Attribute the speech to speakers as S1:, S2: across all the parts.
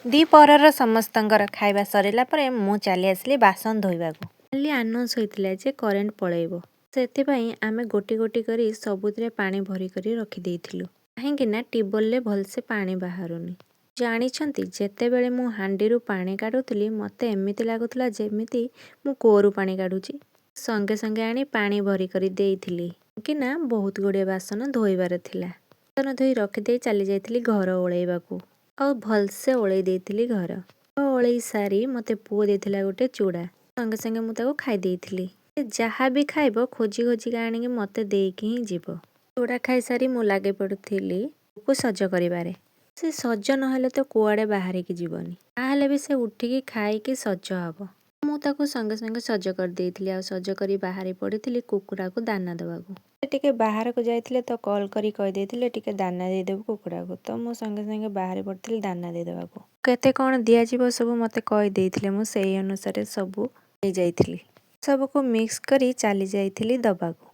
S1: ଦିପହରର ସମସ୍ତଙ୍କର ଖାଇବା ସରିଲା ପରେ ମୁଁ ଚାଲି ଆସିଲି ବାସନ ଧୋଇବାକୁ। କାଲି ଆନାଉନ୍ସ ହୋଇଥିଲା ଯେ କରେଣ୍ଟ ପଳେଇବ। ସେଥିପାଇଁ ଆମେ ଗୋଟି ଗୋଟି କରି ସବୁଥିରେ ପାଣି ଭରି କରି ରଖିଦେଇଥିଲୁ। କାହିଁକି ନା ଟ୍ୟୁବୱେଲରେ ଭଲସେ ପାଣି ବାହାରୁନି। ଜାଣିଛନ୍ତି, ଯେତେବେଳେ ମୁଁ ହାଣ୍ଡିରୁ ପାଣି କାଢୁଥିଲି ମୋତେ ଏମିତି ଲାଗୁଥିଲା ଯେମିତି ମୁଁ କୂଅରୁ ପାଣି କାଢୁଛି। ସଙ୍ଗେ ସଙ୍ଗେ ଆଣି ପାଣି ଭରି କରି ଦେଇଥିଲି। କାହିଁକି ନା ବହୁତ ଗୁଡ଼ିଏ ବାସନ ଧୋଇବାର ଥିଲା। ବାସନ ଧୋଇ ରଖିଦେଇ ଚାଲି ଯାଇଥିଲି ଘର ଓଳେଇବାକୁ। ଆଉ ଭଲସେ ଓଳେଇ ଦେଇଥିଲି ଘର। ଓଳେଇ ସାରି ମୋତେ ପୁଅ ଦେଇଥିଲା ଗୋଟେ ଚୁଡ଼ା। ସଙ୍ଗେ ସଙ୍ଗେ ମୁଁ ତାକୁ ଖାଇ ଦେଇଥିଲି। ସେ ଯାହା ବି ଖାଇବ ଖୋଜି ଖୋଜିକା ଆଣିକି ମୋତେ ଦେଇକି ହିଁ ଯିବ। ଚୁଡ଼ା ଖାଇସାରି ମୁଁ ଲାଗି ପଡ଼ୁଥିଲି ପୁଅକୁ ସଜ କରିବାରେ। ସେ ସଜ ନହେଲେ ତ କୁଆଡ଼େ ବାହାରିକି ଯିବନି। ତାହେଲେ ବି ସେ ଉଠିକି ଖାଇକି ସଜ ହବ। ମୁଁ ତାକୁ ସଙ୍ଗେ ସଙ୍ଗେ ସଜ କରିଦେଇଥିଲି। ଆଉ ସଜ କରି ବାହାରି ପଡ଼ିଥିଲି କୁକୁଡ଼ାକୁ ଦାନା ଦେବାକୁ। ସେ ଟିକେ ବାହାରକୁ ଯାଇଥିଲେ ତ କଲ୍ କରି କହିଦେଇଥିଲେ ଟିକେ ଦାନା ଦେଇଦେବୁ କୁକୁଡ଼ାକୁ। ତ ମୁଁ ସଙ୍ଗେ ସଙ୍ଗେ ବାହାରି ପଡ଼ିଥିଲି ଦାନା ଦେଇଦେବାକୁ। କେତେ କ'ଣ ଦିଆଯିବ ସବୁ ମୋତେ କହିଦେଇଥିଲେ। ମୁଁ ସେଇ ଅନୁସାରେ ସବୁ ନେଇଯାଇଥିଲି। ସବୁକୁ ମିକ୍ସ କରି ଚାଲି ଯାଇଥିଲି ଦବାକୁ।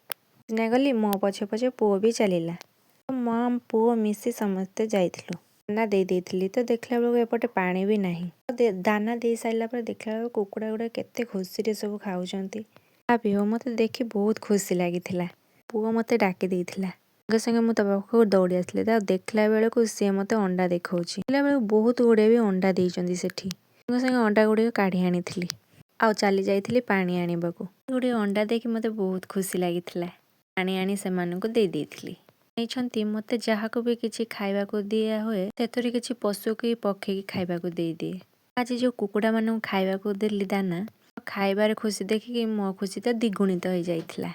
S1: ସିନା ଗଲି, ମୋ ପଛେ ପଛେ ପୁଅ ବି ଚାଲିଲା। ମା ପୁଅ ମିଶି ସମସ୍ତେ ଯାଇଥିଲୁ। ଦାନା ଦେଇଥିଲି ତ ଦେଖିଲା ବେଳକୁ ଏପଟେ ପାଣି ବି ନାହିଁ। ଦାନା ଦେଇ ସାରିଲା ପରେ ଦେଖିଲା ବେଳକୁ କୁକୁଡ଼ା ଗୁଡ଼ା କେତେ ଖୁସିରେ ସବୁ ଖାଉଛନ୍ତି। ଭାବି ହଉ, ମୋତେ ଦେଖି ବହୁତ ଖୁସି ଲାଗିଥିଲା। ପୁଅ ମୋତେ ଡାକି ଦେଇଥିଲା। ସଙ୍ଗେ ସଙ୍ଗେ ମୁଁ ତା ପାଖକୁ ଦୌଡ଼ି ଆସିଲି। ତା ଦେଖିଲା ବେଳକୁ ସିଏ ମୋତେ ଅଣ୍ଡା ଦେଖାଉଛି। ଦେଖିଲା ବେଳକୁ ବହୁତ ଗୁଡ଼ିଏ ବି ଅଣ୍ଡା ଦେଇଛନ୍ତି ସେଠି। ସଙ୍ଗେ ସଙ୍ଗେ ଅଣ୍ଡା ଗୁଡ଼ିକ କାଢ଼ି ଆଣିଥିଲି। ଆଉ ଚାଲି ଯାଇଥିଲି ପାଣି ଆଣିବାକୁ। ଗୁଡ଼ିଏ ଅଣ୍ଡା ଦେଖି ମୋତେ ବହୁତ ଖୁସି ଲାଗିଥିଲା। ପାଣି ଆଣି ସେମାନଙ୍କୁ ଦେଇ ଦେଇଥିଲି। ଜାଣିଛନ୍ତି, ମୋତେ ଯାହାକୁ ବି କିଛି ଖାଇବାକୁ ଦିଆ ହୁଏ ସେଥିରେ କିଛି ପଶୁ କି ପକ୍ଷୀ ଖାଇବାକୁ ଦେଇଦିଏ। ଆଜି ଯେଉଁ କୁକୁଡ଼ାମାନଙ୍କୁ ଖାଇବାକୁ ଦେଲି ଦାନା, ଖାଇବାରେ ଖୁସି ଦେଖିକି ମୋ ଖୁସି ତ ଦ୍ୱିଗୁଣିତ ହୋଇଯାଇଥିଲା।